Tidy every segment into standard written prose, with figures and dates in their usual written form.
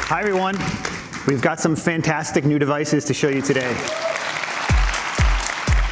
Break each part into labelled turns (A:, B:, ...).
A: Hi everyone. We've got some fantastic new devices to show you today.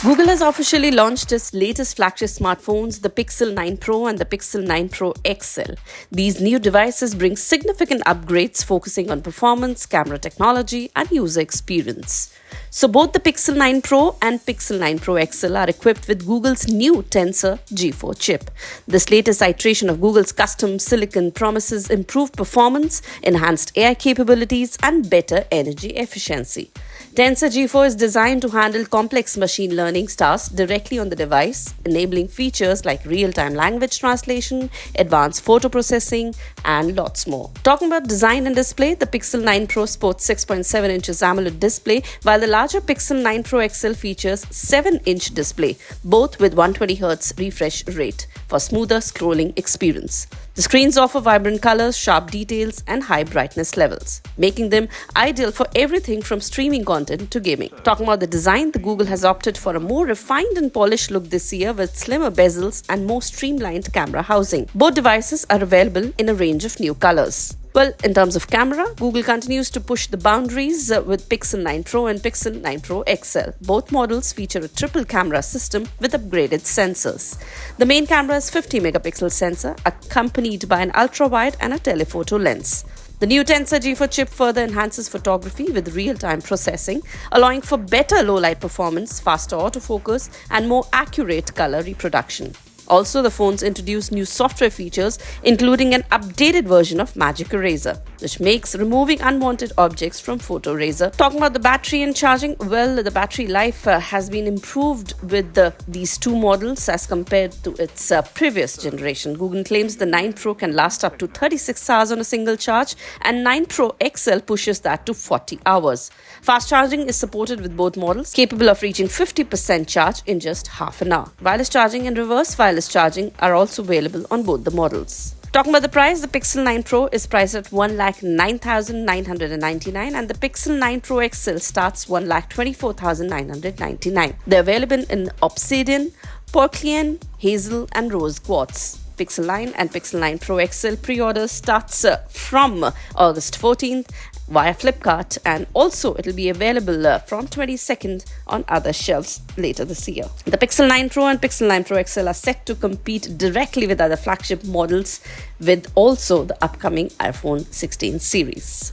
B: Google has officially launched its latest flagship smartphones, the Pixel 9 Pro and the Pixel 9 Pro XL. These new devices bring significant upgrades focusing on performance, camera technology, and user experience. So both the Pixel 9 Pro and Pixel 9 Pro XL are equipped with Google's new Tensor G4 chip. This latest iteration of Google's custom silicon promises improved performance, enhanced AI capabilities, and better energy efficiency. Tensor G4 is designed to handle complex machine learning tasks directly on the device, enabling features like real-time language translation, advanced photo processing, and lots more. Talking about design and display, the Pixel 9 Pro sports 6.7 inches AMOLED display, while the larger Pixel 9 Pro XL features 7-inch display, both with 120Hz refresh rate for smoother scrolling experience. The screens offer vibrant colors, sharp details, and high brightness levels, making them ideal for everything from streaming content to gaming. Talking about the design, the Google has opted for a more refined and polished look this year with slimmer bezels and more streamlined camera housing. Both devices are available in a range of new colors. Well, in terms of camera, Google continues to push the boundaries with Pixel 9 Pro and Pixel 9 Pro XL. Both models feature a triple camera system with upgraded sensors. The main camera is 50-megapixel sensor, accompanied by an ultra-wide and a telephoto lens. The new Tensor G4 chip further enhances photography with real-time processing, allowing for better low-light performance, faster autofocus, and more accurate color reproduction. Also, the phones introduce new software features, including an updated version of Magic Eraser, which makes removing unwanted objects from Photo Eraser. Talking about the battery and charging, well, the battery life has been improved with these two models as compared to its previous generation. Google claims the 9 Pro can last up to 36 hours on a single charge, and 9 Pro XL pushes that to 40 hours. Fast charging is supported with both models, capable of reaching 50% charge in just half an hour. Wireless charging and reverse wireless charging are also available on both the models. Talking about the price, the Pixel 9 Pro is priced at 1,09,999 and the Pixel 9 Pro XL starts 1,24,999. They're available in Obsidian, Porcelain, Hazel, and Rose Quartz. Pixel 9 and Pixel 9 Pro XL pre-order starts from August 14th via Flipkart, and also it will be available from 22nd on other shelves later this year. The Pixel 9 Pro and Pixel 9 Pro XL are set to compete directly with other flagship models, with also the upcoming iPhone 16 series.